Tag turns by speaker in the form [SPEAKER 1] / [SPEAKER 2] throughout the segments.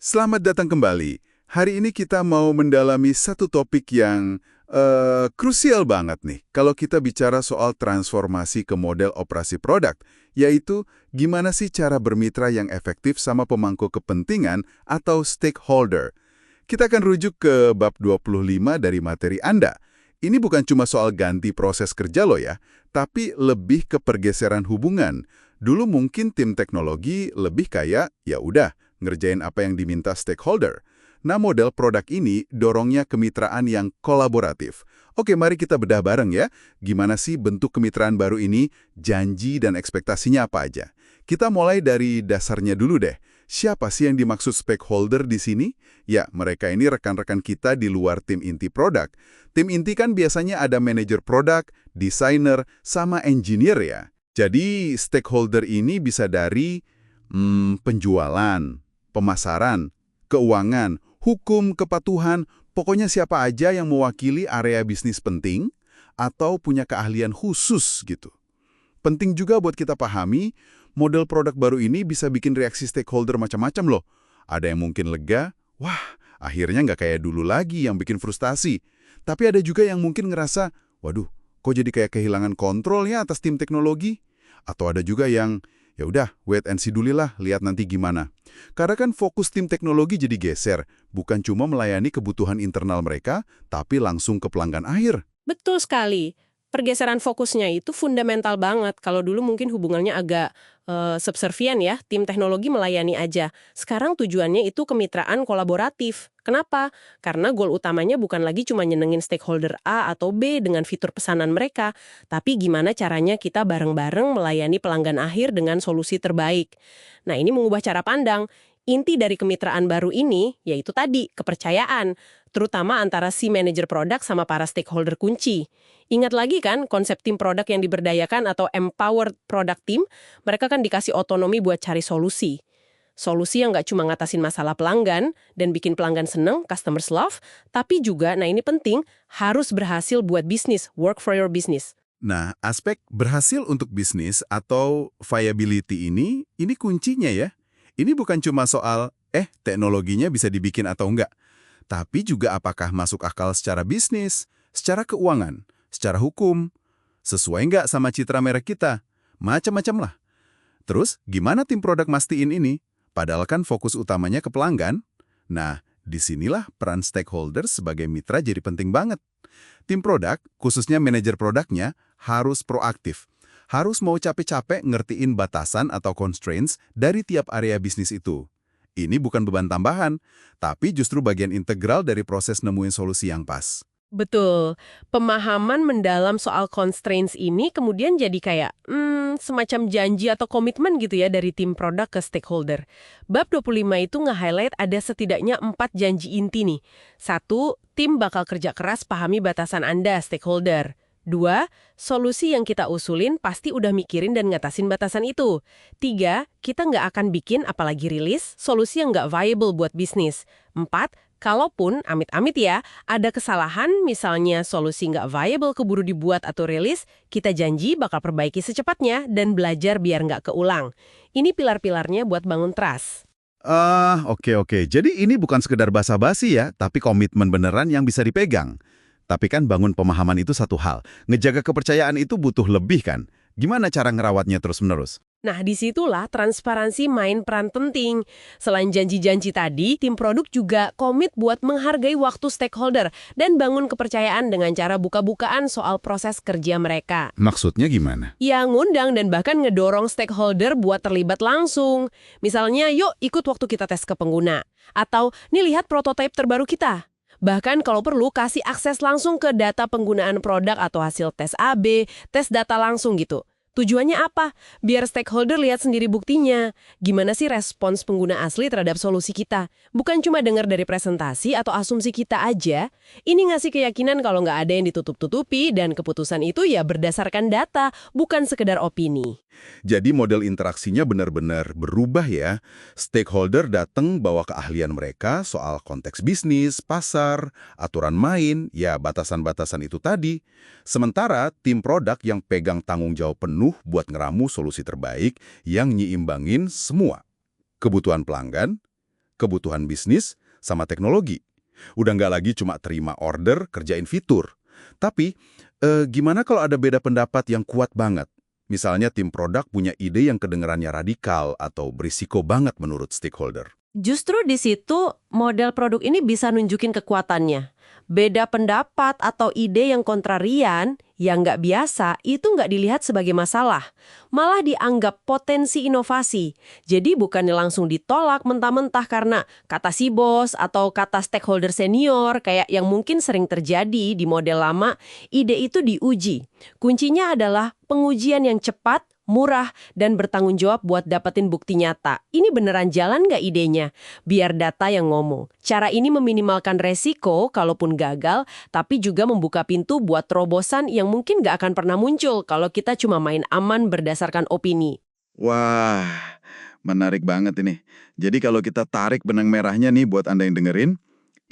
[SPEAKER 1] Selamat datang kembali. Hari ini kita mau mendalami satu topik yang krusial banget nih. Kalau kita bicara soal transformasi ke model operasi produk, yaitu gimana sih cara bermitra yang efektif sama pemangku kepentingan atau stakeholder. Kita akan rujuk ke bab 25 dari materi Anda. Ini bukan cuma soal ganti proses kerja lo ya, tapi lebih ke pergeseran hubungan. Dulu mungkin tim teknologi lebih kayak, ya udah, ngerjain apa yang diminta stakeholder. Nah, model produk ini dorongnya kemitraan yang kolaboratif. Oke, mari kita bedah bareng ya. Gimana sih bentuk kemitraan baru ini, janji dan ekspektasinya apa aja? Kita mulai dari dasarnya dulu deh. Siapa sih yang dimaksud stakeholder di sini? Ya, mereka ini rekan-rekan kita di luar tim inti produk. Tim inti kan biasanya ada manajer produk, desainer, sama engineer ya. Jadi, stakeholder ini bisa dari penjualan, pemasaran, keuangan, hukum, kepatuhan, pokoknya siapa aja yang mewakili area bisnis penting atau punya keahlian khusus gitu. Penting juga buat kita pahami, model produk baru ini bisa bikin reaksi stakeholder macam-macam loh. Ada yang mungkin lega, wah akhirnya nggak kayak dulu lagi yang bikin frustasi. Tapi ada juga yang mungkin ngerasa, waduh kok jadi kayak kehilangan kontrol ya atas tim teknologi? Atau ada juga yang, ya udah, wait and see dulu lah, lihat nanti gimana. Karena kan fokus tim teknologi jadi geser, bukan cuma melayani kebutuhan internal mereka, tapi langsung ke pelanggan akhir.
[SPEAKER 2] Betul sekali. Pergeseran fokusnya itu fundamental banget. Kalau dulu mungkin hubungannya agak subservient ya, tim teknologi melayani aja. Sekarang tujuannya itu kemitraan kolaboratif. Kenapa? Karena goal utamanya bukan lagi cuma nyenengin stakeholder A atau B dengan fitur pesanan mereka, tapi gimana caranya kita bareng-bareng melayani pelanggan akhir dengan solusi terbaik. Nah, ini mengubah cara pandang. Inti dari kemitraan baru ini yaitu tadi, kepercayaan, terutama antara si manajer produk sama para stakeholder kunci. Ingat lagi kan konsep tim produk yang diberdayakan atau empowered product team, mereka kan dikasih otonomi buat cari solusi. Solusi yang nggak cuma ngatasin masalah pelanggan dan bikin pelanggan seneng, customers love, tapi juga, nah ini penting, harus berhasil buat bisnis, work for your business.
[SPEAKER 1] Nah, aspek berhasil untuk bisnis atau viability ini kuncinya ya. Ini bukan cuma soal, teknologinya bisa dibikin atau enggak, tapi juga apakah masuk akal secara bisnis, secara keuangan, secara hukum, sesuai nggak sama citra merek kita, macam-macam lah. Terus, gimana tim produk mastiin ini? Padahal kan fokus utamanya ke pelanggan. Nah, disinilah peran stakeholder sebagai mitra jadi penting banget. Tim produk, khususnya manajer produknya, harus proaktif. Harus mau capek-capek ngertiin batasan atau constraints dari tiap area bisnis itu. Ini bukan beban tambahan, tapi justru bagian integral dari proses nemuin solusi yang pas.
[SPEAKER 2] Betul. Pemahaman mendalam soal constraints ini kemudian jadi kayak semacam janji atau komitmen gitu ya dari tim produk ke stakeholder. Bab 25 itu nge-highlight ada setidaknya 4 janji inti nih. 1, tim bakal kerja keras pahami batasan Anda, stakeholder. 2, solusi yang kita usulin pasti udah mikirin dan ngatasin batasan itu. 3, kita nggak akan bikin apalagi rilis solusi yang nggak viable buat bisnis. 4, kalaupun, amit-amit ya, ada kesalahan, misalnya solusi nggak viable keburu dibuat atau rilis, kita janji bakal perbaiki secepatnya dan belajar biar nggak keulang. Ini pilar-pilarnya buat bangun trust.
[SPEAKER 1] Oke. Jadi ini bukan sekedar basa-basi ya, tapi komitmen beneran yang bisa dipegang. Tapi kan bangun pemahaman itu satu hal. Ngejaga kepercayaan itu butuh lebih kan? Gimana cara ngerawatnya terus-menerus?
[SPEAKER 2] Nah, disitulah transparansi main peran penting. Selain janji-janji tadi, tim produk juga komit buat menghargai waktu stakeholder dan bangun kepercayaan dengan cara buka-bukaan soal proses kerja mereka.
[SPEAKER 1] Maksudnya gimana?
[SPEAKER 2] Ya, ngundang dan bahkan ngedorong stakeholder buat terlibat langsung. Misalnya, yuk ikut waktu kita tes ke pengguna. Atau, nih lihat prototipe terbaru kita. Bahkan kalau perlu kasih akses langsung ke data penggunaan produk atau hasil tes AB, tes data langsung gitu. Tujuannya apa? Biar stakeholder lihat sendiri buktinya. Gimana sih respons pengguna asli terhadap solusi kita? Bukan cuma dengar dari presentasi atau asumsi kita aja. Ini ngasih keyakinan kalau nggak ada yang ditutup-tutupi dan keputusan itu ya berdasarkan data, bukan sekedar opini.
[SPEAKER 1] Jadi model interaksinya benar-benar berubah ya. Stakeholder datang bawa keahlian mereka soal konteks bisnis, pasar, aturan main, ya batasan-batasan itu tadi. Sementara tim produk yang pegang tanggung jawab penuh buat ngeramu solusi terbaik yang nyiimbangin semua. Kebutuhan pelanggan, kebutuhan bisnis, sama teknologi. Udah nggak lagi cuma terima order, kerjain fitur. Tapi, gimana kalau ada beda pendapat yang kuat banget? Misalnya tim produk punya ide yang kedengarannya radikal atau berisiko banget menurut stakeholder.
[SPEAKER 2] Justru di situ model produk ini bisa nunjukin kekuatannya. Beda pendapat atau ide yang kontrarian, yang nggak biasa, itu nggak dilihat sebagai masalah. Malah dianggap potensi inovasi. Jadi bukannya langsung ditolak mentah-mentah karena kata si bos atau kata stakeholder senior, kayak yang mungkin sering terjadi di model lama, ide itu diuji. Kuncinya adalah pengujian yang cepat, murah, dan bertanggung jawab buat dapetin bukti nyata. Ini beneran jalan nggak idenya? Biar data yang ngomong. Cara ini meminimalkan resiko kalaupun gagal, tapi juga membuka pintu buat terobosan yang mungkin nggak akan pernah muncul kalau kita cuma main aman berdasarkan opini.
[SPEAKER 1] Wah, menarik banget ini. Jadi kalau kita tarik benang merahnya nih buat Anda yang dengerin,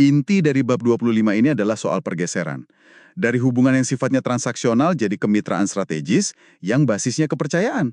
[SPEAKER 1] inti dari bab 25 ini adalah soal pergeseran. Dari hubungan yang sifatnya transaksional jadi kemitraan strategis yang basisnya kepercayaan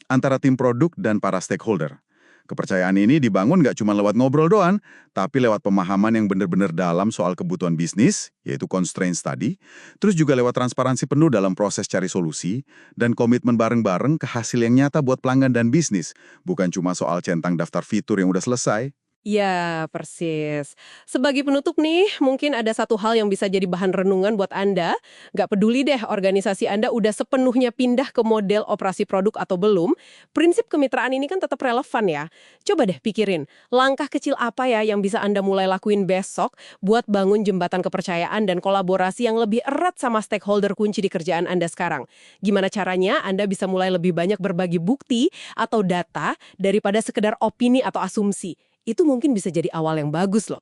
[SPEAKER 1] antara tim produk dan para stakeholder. Kepercayaan ini dibangun nggak cuma lewat ngobrol doang, tapi lewat pemahaman yang benar-benar dalam soal kebutuhan bisnis, yaitu constraints tadi, terus juga lewat transparansi penuh dalam proses cari solusi, dan komitmen bareng-bareng ke hasil yang nyata buat pelanggan dan bisnis, bukan cuma soal centang daftar fitur yang udah selesai.
[SPEAKER 2] Ya, persis. Sebagai penutup nih, mungkin ada satu hal yang bisa jadi bahan renungan buat Anda. Nggak peduli deh organisasi Anda udah sepenuhnya pindah ke model operasi produk atau belum, prinsip kemitraan ini kan tetap relevan ya. Coba deh pikirin, langkah kecil apa ya yang bisa Anda mulai lakuin besok buat bangun jembatan kepercayaan dan kolaborasi yang lebih erat sama stakeholder kunci di kerjaan Anda sekarang. Gimana caranya Anda bisa mulai lebih banyak berbagi bukti atau data daripada sekedar opini atau asumsi. Itu mungkin bisa jadi awal yang bagus loh.